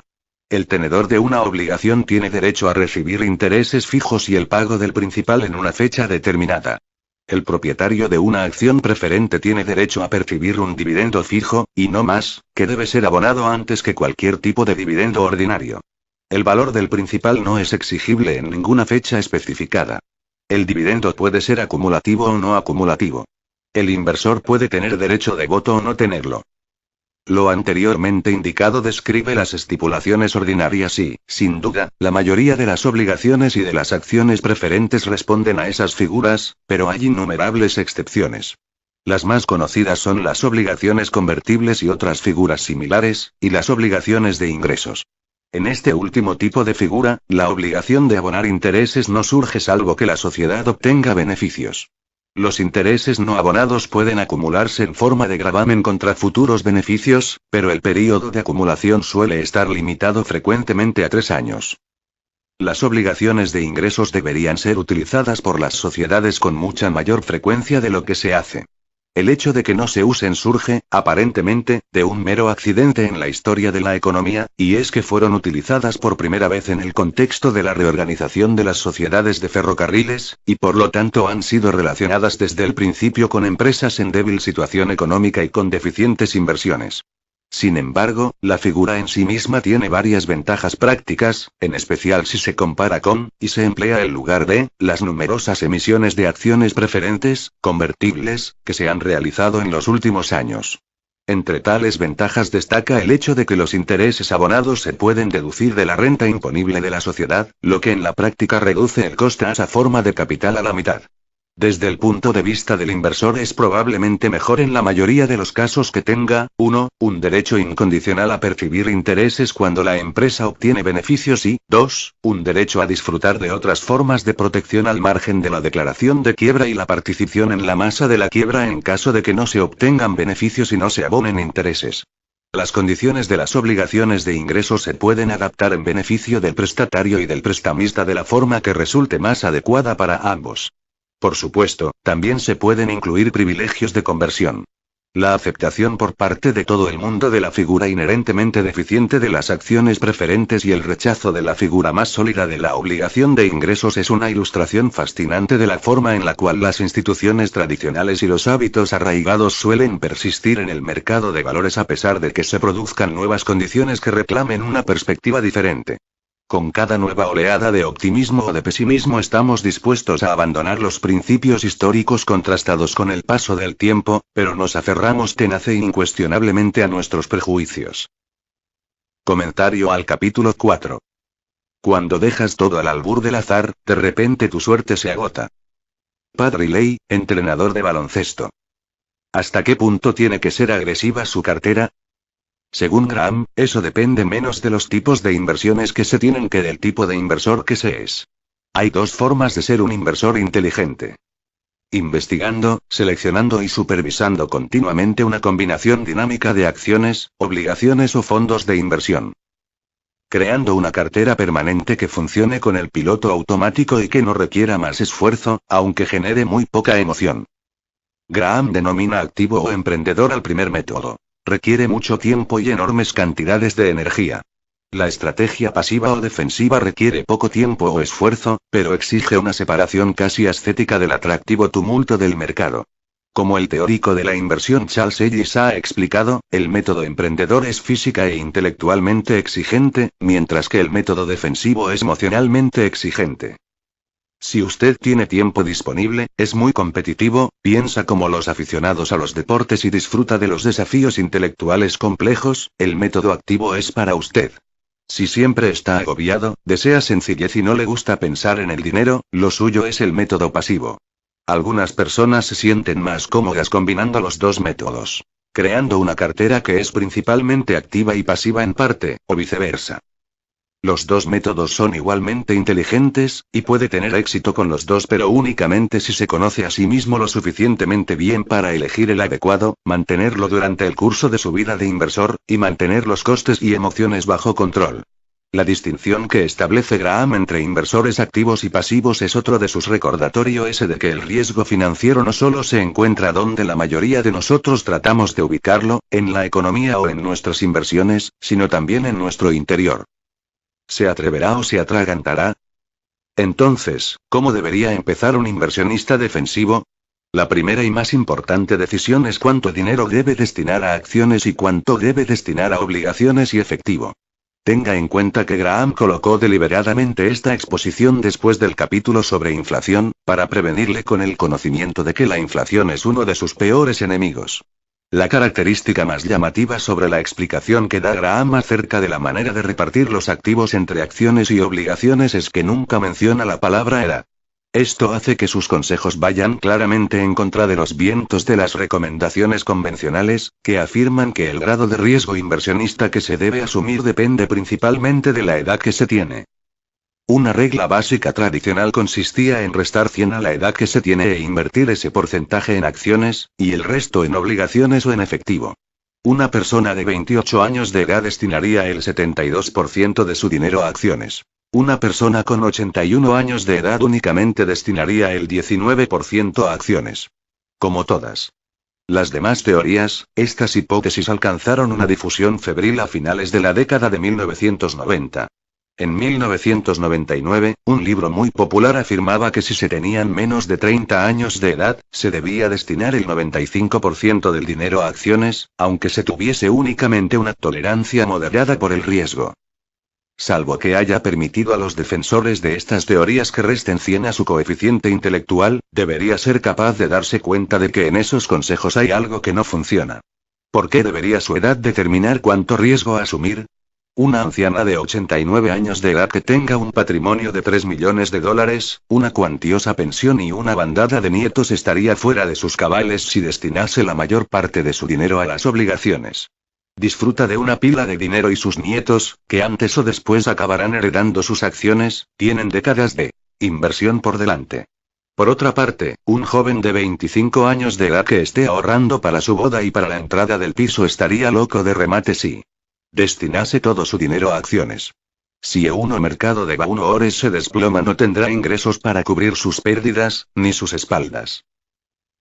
El tenedor de una obligación tiene derecho a recibir intereses fijos y el pago del principal en una fecha determinada. El propietario de una acción preferente tiene derecho a percibir un dividendo fijo, y no más, que debe ser abonado antes que cualquier tipo de dividendo ordinario. El valor del principal no es exigible en ninguna fecha especificada. El dividendo puede ser acumulativo o no acumulativo. El inversor puede tener derecho de voto o no tenerlo. Lo anteriormente indicado describe las estipulaciones ordinarias y, sin duda, la mayoría de las obligaciones y de las acciones preferentes responden a esas figuras, pero hay innumerables excepciones. Las más conocidas son las obligaciones convertibles y otras figuras similares, y las obligaciones de ingresos. En este último tipo de figura, la obligación de abonar intereses no surge salvo que la sociedad obtenga beneficios. Los intereses no abonados pueden acumularse en forma de gravamen contra futuros beneficios, pero el período de acumulación suele estar limitado frecuentemente a 3 años. Las obligaciones de ingresos deberían ser utilizadas por las sociedades con mucha mayor frecuencia de lo que se hace. El hecho de que no se usen surge, aparentemente, de un mero accidente en la historia de la economía, y es que fueron utilizadas por primera vez en el contexto de la reorganización de las sociedades de ferrocarriles, y por lo tanto han sido relacionadas desde el principio con empresas en débil situación económica y con deficientes inversiones. Sin embargo, la figura en sí misma tiene varias ventajas prácticas, en especial si se compara con, y se emplea en lugar de, las numerosas emisiones de acciones preferentes, convertibles, que se han realizado en los últimos años. Entre tales ventajas destaca el hecho de que los intereses abonados se pueden deducir de la renta imponible de la sociedad, lo que en la práctica reduce el coste a esa forma de capital a la mitad. Desde el punto de vista del inversor es probablemente mejor en la mayoría de los casos que tenga, 1, un derecho incondicional a percibir intereses cuando la empresa obtiene beneficios y, 2, un derecho a disfrutar de otras formas de protección al margen de la declaración de quiebra y la participación en la masa de la quiebra en caso de que no se obtengan beneficios y no se abonen intereses. Las condiciones de las obligaciones de ingresos se pueden adaptar en beneficio del prestatario y del prestamista de la forma que resulte más adecuada para ambos. Por supuesto, también se pueden incluir privilegios de conversión. La aceptación por parte de todo el mundo de la figura inherentemente deficiente de las acciones preferentes y el rechazo de la figura más sólida de la obligación de ingresos es una ilustración fascinante de la forma en la cual las instituciones tradicionales y los hábitos arraigados suelen persistir en el mercado de valores a pesar de que se produzcan nuevas condiciones que reclamen una perspectiva diferente. Con cada nueva oleada de optimismo o de pesimismo estamos dispuestos a abandonar los principios históricos contrastados con el paso del tiempo, pero nos aferramos tenaz e incuestionablemente a nuestros prejuicios. Comentario al capítulo 4. Cuando dejas todo al albur del azar, de repente tu suerte se agota. Pat Riley, entrenador de baloncesto. ¿Hasta qué punto tiene que ser agresiva su cartera? Según Graham, eso depende menos de los tipos de inversiones que se tienen que del tipo de inversor que se es. Hay 2 formas de ser un inversor inteligente. Investigando, seleccionando y supervisando continuamente una combinación dinámica de acciones, obligaciones o fondos de inversión. Creando una cartera permanente que funcione con el piloto automático y que no requiera más esfuerzo, aunque genere muy poca emoción. Graham denomina activo o emprendedor al primer método. Requiere mucho tiempo y enormes cantidades de energía. La estrategia pasiva o defensiva requiere poco tiempo o esfuerzo, pero exige una separación casi ascética del atractivo tumulto del mercado. Como el teórico de la inversión Charles Ellis ha explicado, el método emprendedor es física e intelectualmente exigente, mientras que el método defensivo es emocionalmente exigente. Si usted tiene tiempo disponible, es muy competitivo, piensa como los aficionados a los deportes y disfruta de los desafíos intelectuales complejos, el método activo es para usted. Si siempre está agobiado, desea sencillez y no le gusta pensar en el dinero, lo suyo es el método pasivo. Algunas personas se sienten más cómodas combinando los 2 métodos. Creando una cartera que es principalmente activa y pasiva en parte, o viceversa. Los 2 métodos son igualmente inteligentes, y puede tener éxito con los 2 pero únicamente si se conoce a sí mismo lo suficientemente bien para elegir el adecuado, mantenerlo durante el curso de su vida de inversor, y mantener los costes y emociones bajo control. La distinción que establece Graham entre inversores activos y pasivos es otro de sus recordatorios ese de que el riesgo financiero no solo se encuentra donde la mayoría de nosotros tratamos de ubicarlo, en la economía o en nuestras inversiones, sino también en nuestro interior. ¿Se atreverá o se atragantará? Entonces, ¿cómo debería empezar un inversionista defensivo? La primera y más importante decisión es cuánto dinero debe destinar a acciones y cuánto debe destinar a obligaciones y efectivo. Tenga en cuenta que Graham colocó deliberadamente esta exposición después del capítulo sobre inflación, para prevenirle con el conocimiento de que la inflación es uno de sus peores enemigos. La característica más llamativa sobre la explicación que da Graham acerca de la manera de repartir los activos entre acciones y obligaciones es que nunca menciona la palabra edad. Esto hace que sus consejos vayan claramente en contra de los vientos de las recomendaciones convencionales, que afirman que el grado de riesgo inversionista que se debe asumir depende principalmente de la edad que se tiene. Una regla básica tradicional consistía en restar 100 a la edad que se tiene e invertir ese porcentaje en acciones, y el resto en obligaciones o en efectivo. Una persona de 28 años de edad destinaría el 72% de su dinero a acciones. Una persona con 81 años de edad únicamente destinaría el 19% a acciones. Como todas las demás teorías, estas hipótesis alcanzaron una difusión febril a finales de la década de 1990. En 1999, un libro muy popular afirmaba que si se tenían menos de 30 años de edad, se debía destinar el 95% del dinero a acciones, aunque se tuviese únicamente una tolerancia moderada por el riesgo. Salvo que haya permitido a los defensores de estas teorías que resten 100 a su coeficiente intelectual, debería ser capaz de darse cuenta de que en esos consejos hay algo que no funciona. ¿Por qué debería su edad determinar cuánto riesgo asumir? Una anciana de 89 años de edad que tenga un patrimonio de $3 millones, una cuantiosa pensión y una bandada de nietos estaría fuera de sus cabales si destinase la mayor parte de su dinero a las obligaciones. Disfruta de una pila de dinero y sus nietos, que antes o después acabarán heredando sus acciones, tienen décadas de inversión por delante. Por otra parte, un joven de 25 años de edad que esté ahorrando para su boda y para la entrada del piso estaría loco de remate si destinase todo su dinero a acciones. Si el mercado de valores se desploma, no tendrá ingresos para cubrir sus pérdidas, ni sus espaldas.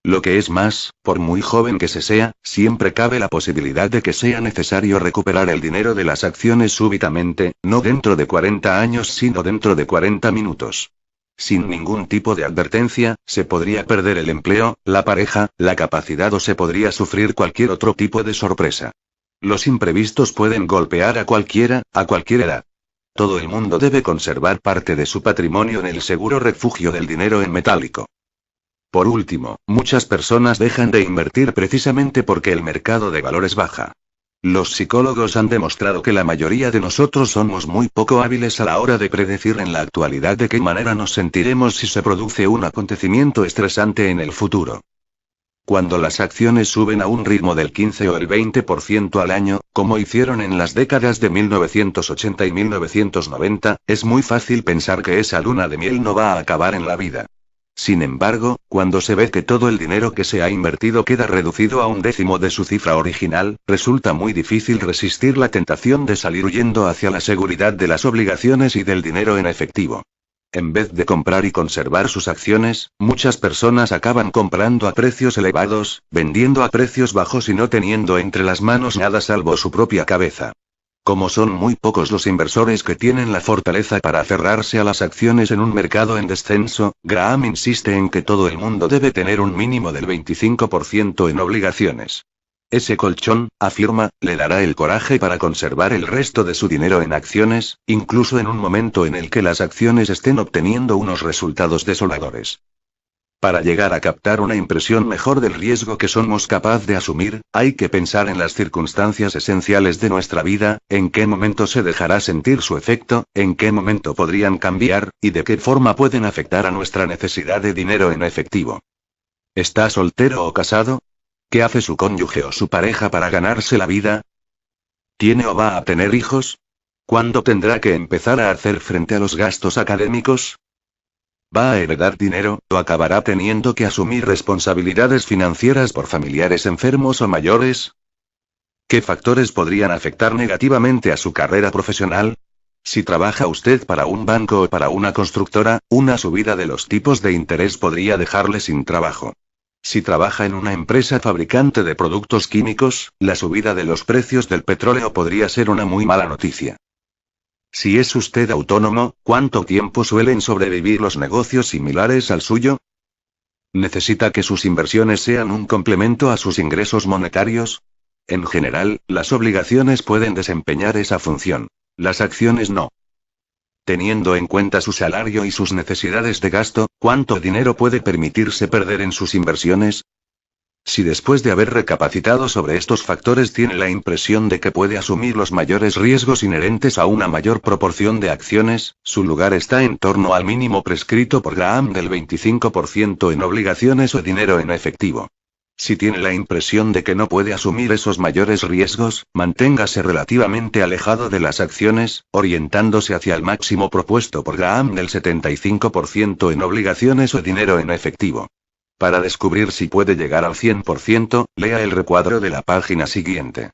Lo que es más, por muy joven que se sea, siempre cabe la posibilidad de que sea necesario recuperar el dinero de las acciones súbitamente, no dentro de 40 años sino dentro de 40 minutos. Sin ningún tipo de advertencia, se podría perder el empleo, la pareja, la capacidad o se podría sufrir cualquier otro tipo de sorpresa. Los imprevistos pueden golpear a cualquier edad. Todo el mundo debe conservar parte de su patrimonio en el seguro refugio del dinero en metálico. Por último, muchas personas dejan de invertir precisamente porque el mercado de valores baja. Los psicólogos han demostrado que la mayoría de nosotros somos muy poco hábiles a la hora de predecir en la actualidad de qué manera nos sentiremos si se produce un acontecimiento estresante en el futuro. Cuando las acciones suben a un ritmo del 15 o el 20% al año, como hicieron en las décadas de 1980 y 1990, es muy fácil pensar que esa luna de miel no va a acabar en la vida. Sin embargo, cuando se ve que todo el dinero que se ha invertido queda reducido a 1/10 de su cifra original, resulta muy difícil resistir la tentación de salir huyendo hacia la seguridad de las obligaciones y del dinero en efectivo. En vez de comprar y conservar sus acciones, muchas personas acaban comprando a precios elevados, vendiendo a precios bajos y no teniendo entre las manos nada salvo su propia cabeza. Como son muy pocos los inversores que tienen la fortaleza para aferrarse a las acciones en un mercado en descenso, Graham insiste en que todo el mundo debe tener un mínimo del 25% en obligaciones. Ese colchón, afirma, le dará el coraje para conservar el resto de su dinero en acciones, incluso en un momento en el que las acciones estén obteniendo unos resultados desoladores. Para llegar a captar una impresión mejor del riesgo que somos capaces de asumir, hay que pensar en las circunstancias esenciales de nuestra vida, en qué momento se dejará sentir su efecto, en qué momento podrían cambiar, y de qué forma pueden afectar a nuestra necesidad de dinero en efectivo. ¿Está soltero o casado? ¿Qué hace su cónyuge o su pareja para ganarse la vida? ¿Tiene o va a tener hijos? ¿Cuándo tendrá que empezar a hacer frente a los gastos académicos? ¿Va a heredar dinero, o acabará teniendo que asumir responsabilidades financieras por familiares enfermos o mayores? ¿Qué factores podrían afectar negativamente a su carrera profesional? Si trabaja usted para un banco o para una constructora, una subida de los tipos de interés podría dejarle sin trabajo. Si trabaja en una empresa fabricante de productos químicos, la subida de los precios del petróleo podría ser una muy mala noticia. Si es usted autónomo, ¿cuánto tiempo suelen sobrevivir los negocios similares al suyo? ¿Necesita que sus inversiones sean un complemento a sus ingresos monetarios? En general, las obligaciones pueden desempeñar esa función. Las acciones no. Teniendo en cuenta su salario y sus necesidades de gasto, ¿cuánto dinero puede permitirse perder en sus inversiones? Si después de haber recapacitado sobre estos factores tiene la impresión de que puede asumir los mayores riesgos inherentes a una mayor proporción de acciones, su lugar está en torno al mínimo prescrito por Graham del 25% en obligaciones o dinero en efectivo. Si tiene la impresión de que no puede asumir esos mayores riesgos, manténgase relativamente alejado de las acciones, orientándose hacia el máximo propuesto por Graham del 75% en obligaciones o dinero en efectivo. Para descubrir si puede llegar al 100%, lea el recuadro de la página siguiente.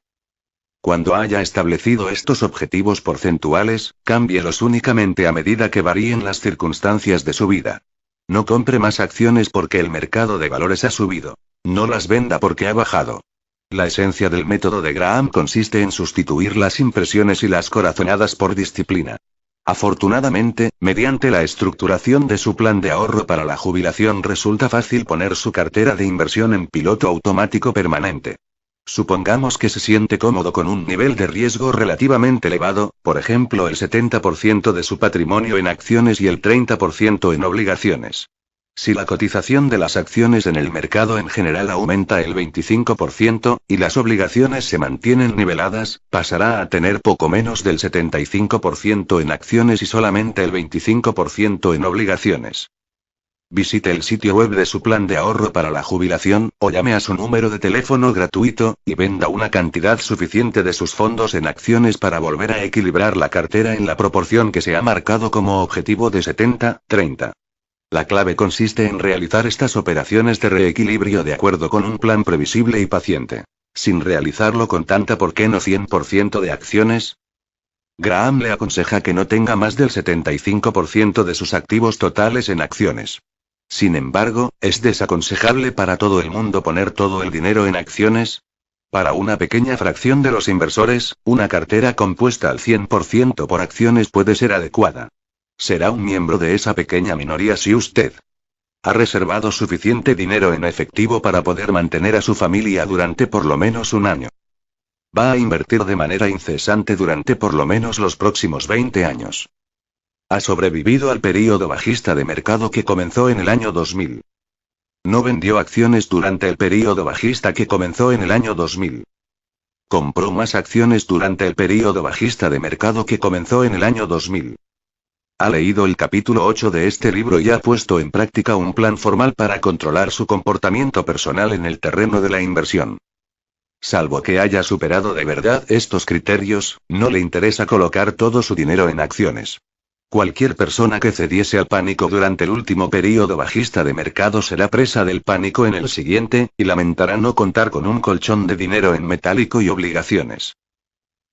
Cuando haya establecido estos objetivos porcentuales, cámbielos únicamente a medida que varíen las circunstancias de su vida. No compre más acciones porque el mercado de valores ha subido. No las venda porque ha bajado. La esencia del método de Graham consiste en sustituir las impresiones y las corazonadas por disciplina. Afortunadamente, mediante la estructuración de su plan de ahorro para la jubilación resulta fácil poner su cartera de inversión en piloto automático permanente. Supongamos que se siente cómodo con un nivel de riesgo relativamente elevado, por ejemplo el 70% de su patrimonio en acciones y el 30% en obligaciones. Si la cotización de las acciones en el mercado en general aumenta el 25%, y las obligaciones se mantienen niveladas, pasará a tener poco menos del 75% en acciones y solamente el 25% en obligaciones. Visite el sitio web de su plan de ahorro para la jubilación, o llame a su número de teléfono gratuito, y venda una cantidad suficiente de sus fondos en acciones para volver a equilibrar la cartera en la proporción que se ha marcado como objetivo de 70-30. La clave consiste en realizar estas operaciones de reequilibrio de acuerdo con un plan previsible y paciente. Sin realizarlo con tanta ¿por qué no 100% de acciones? Graham le aconseja que no tenga más del 75% de sus activos totales en acciones. Sin embargo, ¿es desaconsejable para todo el mundo poner todo el dinero en acciones? Para una pequeña fracción de los inversores, una cartera compuesta al 100% por acciones puede ser adecuada. Será un miembro de esa pequeña minoría si usted ha reservado suficiente dinero en efectivo para poder mantener a su familia durante por lo menos un año. Va a invertir de manera incesante durante por lo menos los próximos 20 años. Ha sobrevivido al período bajista de mercado que comenzó en el año 2000. No vendió acciones durante el período bajista que comenzó en el año 2000. Compró más acciones durante el período bajista de mercado que comenzó en el año 2000. Ha leído el capítulo 8 de este libro y ha puesto en práctica un plan formal para controlar su comportamiento personal en el terreno de la inversión. Salvo que haya superado de verdad estos criterios, no le interesa colocar todo su dinero en acciones. Cualquier persona que cediese al pánico durante el último período bajista de mercado será presa del pánico en el siguiente, y lamentará no contar con un colchón de dinero en metálico y obligaciones.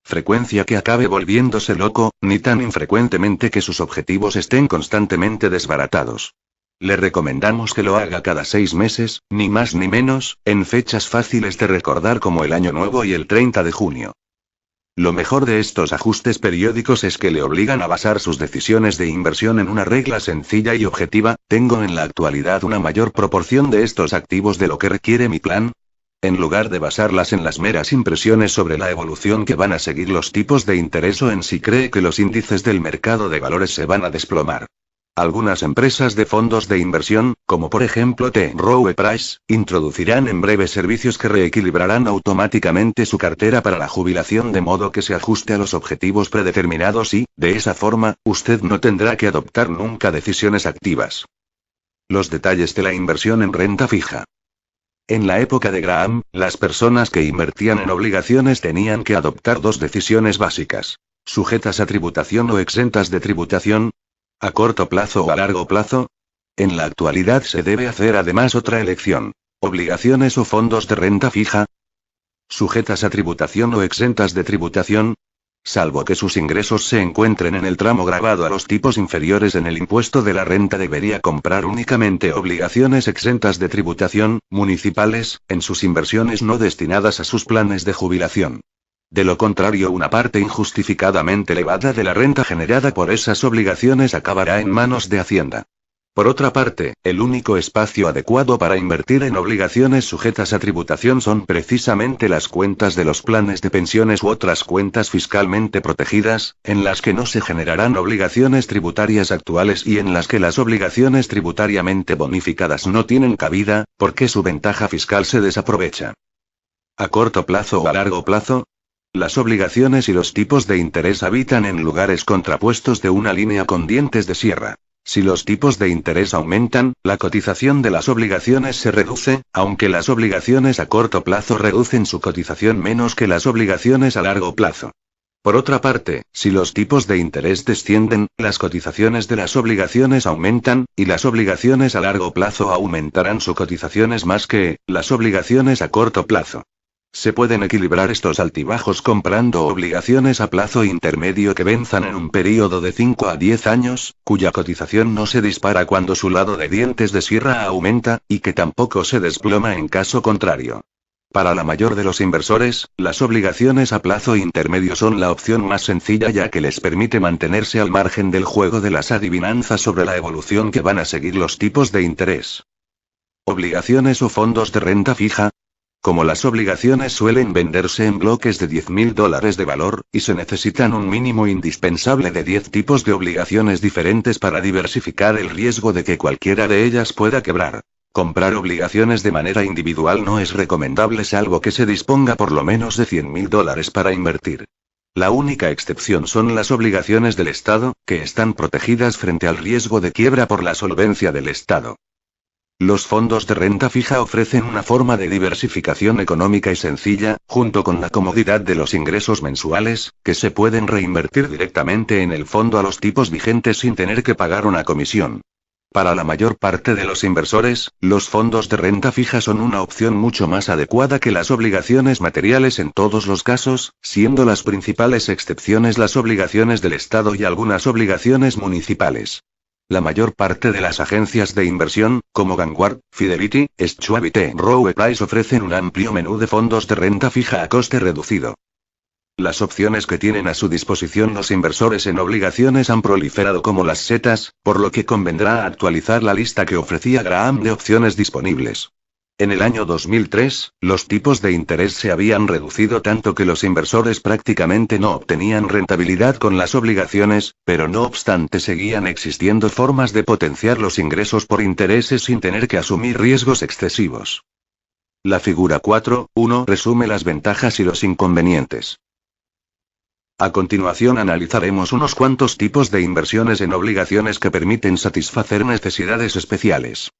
Frecuencia que acabe volviéndose loco, ni tan infrecuentemente que sus objetivos estén constantemente desbaratados. Le recomendamos que lo haga cada 6 meses, ni más ni menos, en fechas fáciles de recordar como el Año Nuevo y el 30 de junio. Lo mejor de estos ajustes periódicos es que le obligan a basar sus decisiones de inversión en una regla sencilla y objetiva: ¿tengo en la actualidad una mayor proporción de estos activos de lo que requiere mi plan? En lugar de basarlas en las meras impresiones sobre la evolución que van a seguir los tipos de interés o en si cree que los índices del mercado de valores se van a desplomar. Algunas empresas de fondos de inversión, como por ejemplo T. Rowe Price, introducirán en breve servicios que reequilibrarán automáticamente su cartera para la jubilación de modo que se ajuste a los objetivos predeterminados y, de esa forma, usted no tendrá que adoptar nunca decisiones activas. Los detalles de la inversión en renta fija. En la época de Graham, las personas que invertían en obligaciones tenían que adoptar 2 decisiones básicas: sujetas a tributación o exentas de tributación. ¿A corto plazo o a largo plazo? En la actualidad se debe hacer además otra elección: obligaciones o fondos de renta fija. Sujetas a tributación o exentas de tributación. Salvo que sus ingresos se encuentren en el tramo gravado a los tipos inferiores en el impuesto de la renta, debería comprar únicamente obligaciones exentas de tributación, municipales, en sus inversiones no destinadas a sus planes de jubilación. De lo contrario, una parte injustificadamente elevada de la renta generada por esas obligaciones acabará en manos de Hacienda. Por otra parte, el único espacio adecuado para invertir en obligaciones sujetas a tributación son precisamente las cuentas de los planes de pensiones u otras cuentas fiscalmente protegidas, en las que no se generarán obligaciones tributarias actuales y en las que las obligaciones tributariamente bonificadas no tienen cabida, porque su ventaja fiscal se desaprovecha. ¿A corto plazo o a largo plazo? Las obligaciones y los tipos de interés habitan en lugares contrapuestos de una línea con dientes de sierra. Si los tipos de interés aumentan, la cotización de las obligaciones se reduce, aunque las obligaciones a corto plazo reducen su cotización menos que las obligaciones a largo plazo. Por otra parte, si los tipos de interés descienden, las cotizaciones de las obligaciones aumentan, y las obligaciones a largo plazo aumentarán su cotizaciones más que las obligaciones a corto plazo. Se pueden equilibrar estos altibajos comprando obligaciones a plazo intermedio que venzan en un período de 5 a 10 años, cuya cotización no se dispara cuando su lado de dientes de sierra aumenta, y que tampoco se desploma en caso contrario. Para la mayor de los inversores, las obligaciones a plazo intermedio son la opción más sencilla ya que les permite mantenerse al margen del juego de las adivinanzas sobre la evolución que van a seguir los tipos de interés. ¿Obligaciones o fondos de renta fija? Como las obligaciones suelen venderse en bloques de $10.000 de valor, y se necesitan un mínimo indispensable de 10 tipos de obligaciones diferentes para diversificar el riesgo de que cualquiera de ellas pueda quebrar. Comprar obligaciones de manera individual no es recomendable salvo que se disponga por lo menos de $100.000 para invertir. La única excepción son las obligaciones del Estado, que están protegidas frente al riesgo de quiebra por la solvencia del Estado. Los fondos de renta fija ofrecen una forma de diversificación económica y sencilla, junto con la comodidad de los ingresos mensuales, que se pueden reinvertir directamente en el fondo a los tipos vigentes sin tener que pagar una comisión. Para la mayor parte de los inversores, los fondos de renta fija son una opción mucho más adecuada que las obligaciones materiales en todos los casos, siendo las principales excepciones las obligaciones del Estado y algunas obligaciones municipales. La mayor parte de las agencias de inversión, como Vanguard, Fidelity, Schwab y Rowe Price ofrecen un amplio menú de fondos de renta fija a coste reducido. Las opciones que tienen a su disposición los inversores en obligaciones han proliferado como las setas, por lo que convendrá actualizar la lista que ofrecía Graham de opciones disponibles. En el año 2003, los tipos de interés se habían reducido tanto que los inversores prácticamente no obtenían rentabilidad con las obligaciones, pero no obstante seguían existiendo formas de potenciar los ingresos por intereses sin tener que asumir riesgos excesivos. La figura 4.1 resume las ventajas y los inconvenientes. A continuación analizaremos unos cuantos tipos de inversiones en obligaciones que permiten satisfacer necesidades especiales.